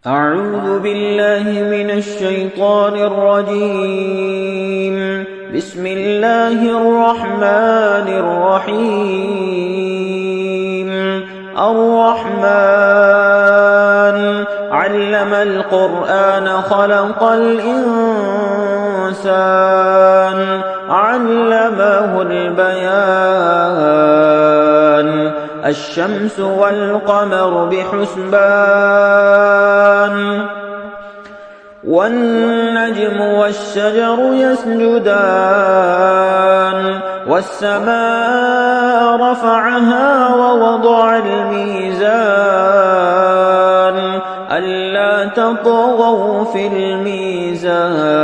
أعوذ بالله من الشيطان الرجيم. بسم الله الرحمن الرحيم. الرحمن علم القرآن خلق الإنسان علمه البيان الشمس والقمر بحسبان والنجم والشجر يسجدان والسماء رفعها ووضع الميزان ألا تطغوا في الميزان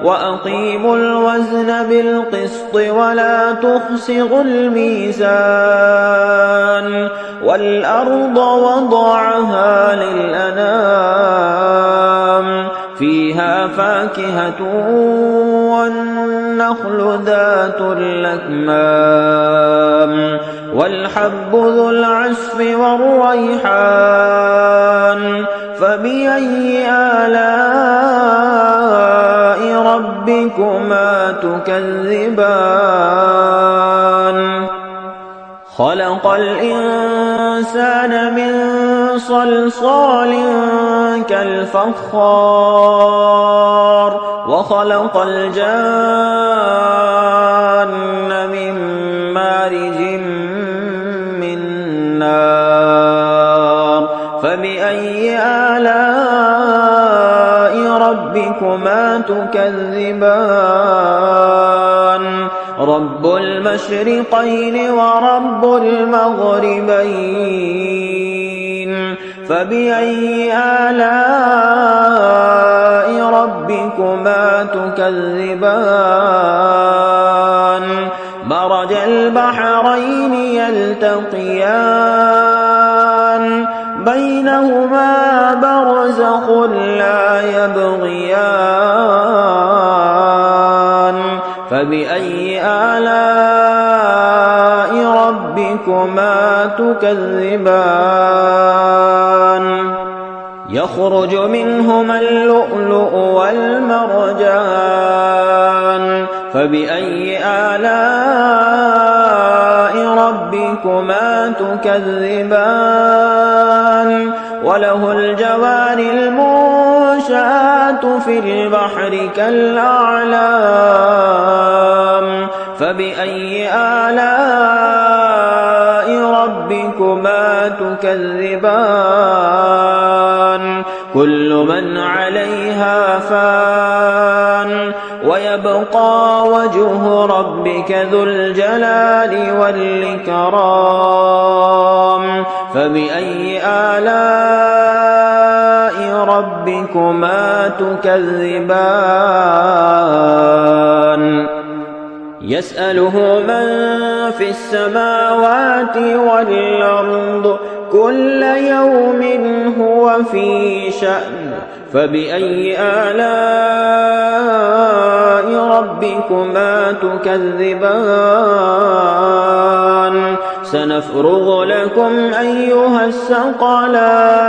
وأقيموا الوزن بالقسط ولا تخسروا الميزان والأرض وضعها للأنام فيها فاكهة والنخل ذات الأكمام والحب ذو العصف والريحان فبأي آلاء ربكما تكذبان خلق الإنسان من صلصال كالفخار وخلق الجان من مارج من نار فبأي آلاء ربكما تكذبان رب المشرقين ورب المغربين فبأي آلاء ربكما تكذبان مرج البحرين يلتقيان بينهما برزخ لا يبغيان فبأي آلاء ربكما تكذبان يخرج منهما اللؤلؤ والمرجان فبأي آلاء ربكما تكذبان وله الجوار المنشآت في البحر كالأعلام فبأي آلاء ربكما تكذبان كل من عليها فان ويبقى وجه ربك ذو الجلال والإكرام فبأي آلاء ربكما تكذبان يسأله من في السماوات والأرض كل يوم هو في شأن فبأي آلاء ربكما تكذبان سنفرغ لكم أيها الثقلان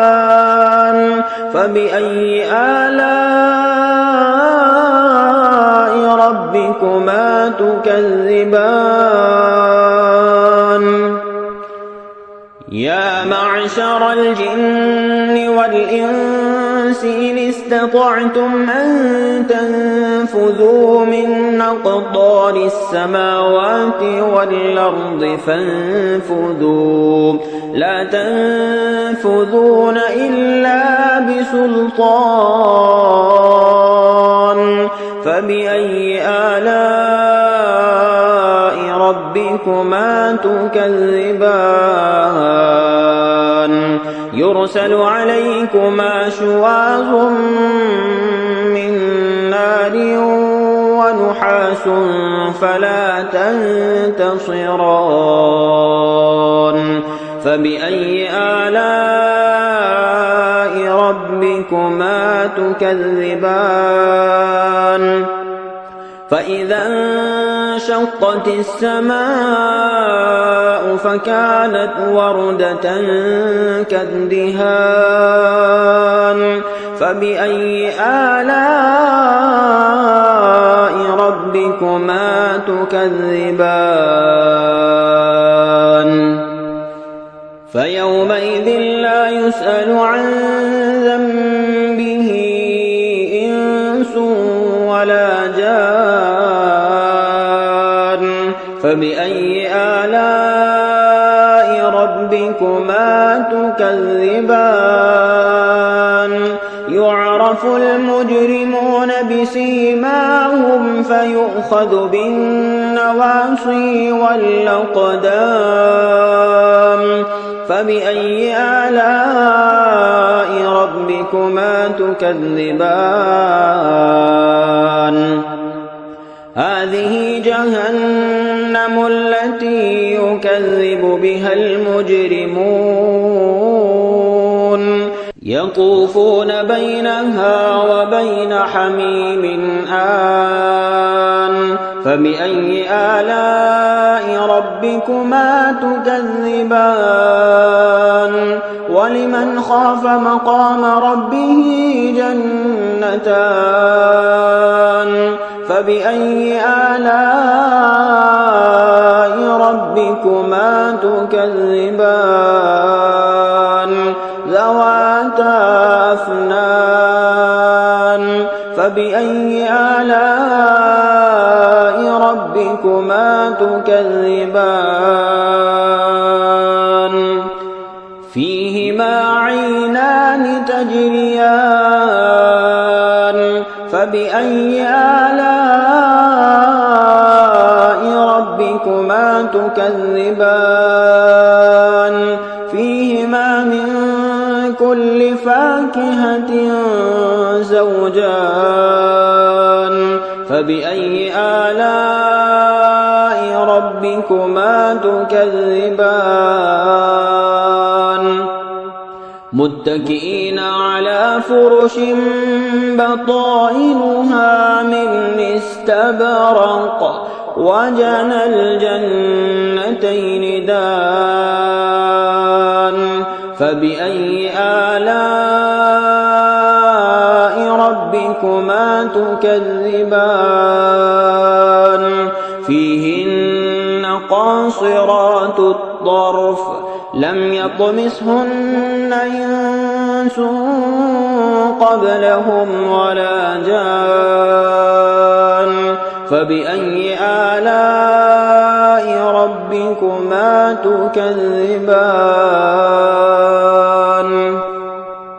فبأي آلاء ربكما تكذبان يا معشر الجن والإنس إن استطعتم أن تنفذوا من أقطار السماوات والأرض فانفذوا لا تنفذون إلا بسلطان فبأي آلاء ربكما تكذبان يرسل عليكما شواظ من نار ونحاس فلا تنتصران فبأي آلاء ربكما تكذبان فإذا انشقت السماء فكانت وردة كالدهان فبأي آلاء ربكما تكذبان فيومئذ لا يسأل عن ذنبه إنس ولا جان فبأي آلاء ربكما تكذبان يعرف المجرمون بسيماهم فيؤخذ بالنواصي والأقدام فبأي آلاء ربكما تكذبان هذه جهنم التي يكذب بها المجرمون يطوفون بينها وبين حميم آن فبأي آلاء ربكما تكذبان ولمن خاف مقام ربه جنتان فبأي آلاء ربكما تكذبان ذواتا أفنان فبأي آلاء ربكما تكذبان فيهما عينان تجريان فبأي آلاء ربكما تكذبان فيهما من كل فاكهة زوجان فبأي آلاء ربكما تكذبان متكئين على فرش بطائنها من استبرق وجنى الجنتين دان فبأي آلاء ربكما تكذبان فيهن قاصرات الطرف لم يطمثهن إنس قبلهم ولا جان فبأي آلاء ربكما تكذبان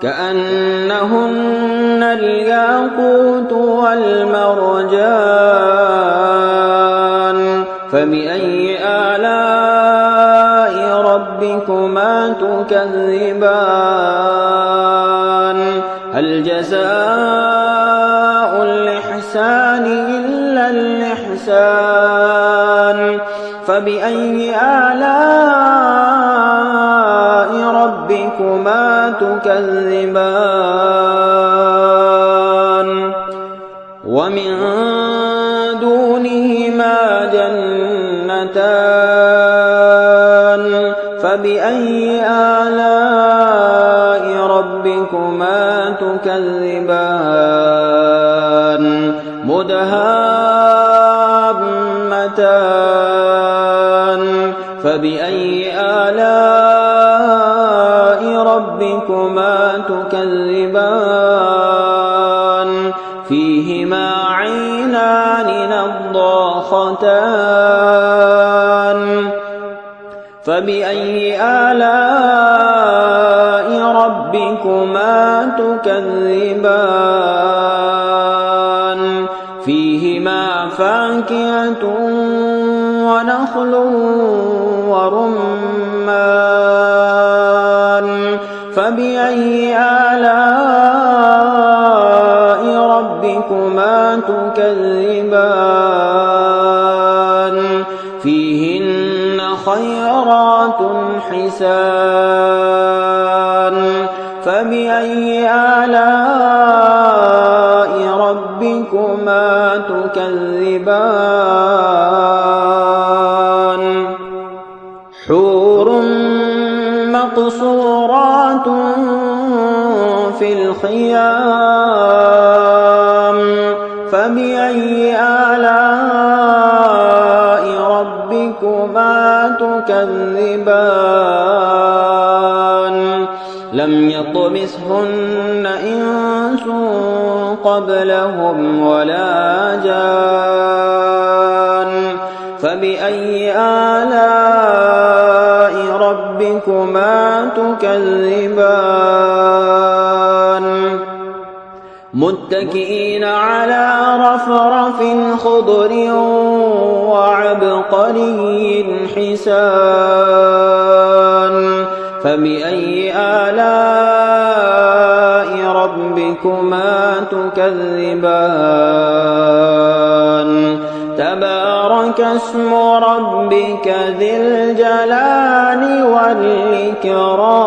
كأنهن الياقوت والمرجان فبأي آلاء ربكما تكذبان هل جزاء الإحسان إلا الإحسان فبأي آلاء ربكما تكذبان ومن دونهما جنتان فبأي آلاء ربكما تكذبان مدهامتان فبأي آلاء ربكما تكذبان فيهما عينان نضاختان فبأي آلاء ربكما تكذبان فيهما فاكهة ونخل ورمان فبأي آلاء ربكما تكذبان فيهن خيرات حسان فبأي آلاء ربكما تكذبان حور مقصورات في في الخيام فبأي آلاء ربكما تكذبان لم يطمثهن إنس قبلهم ولا جان فبأي آلاء ربكما تكذبان متكئين على رفرف خضر وعبقري حسان فبأي آلاء ربكما تكذبان تبارك اسم ربك ذي الجلال والإكرام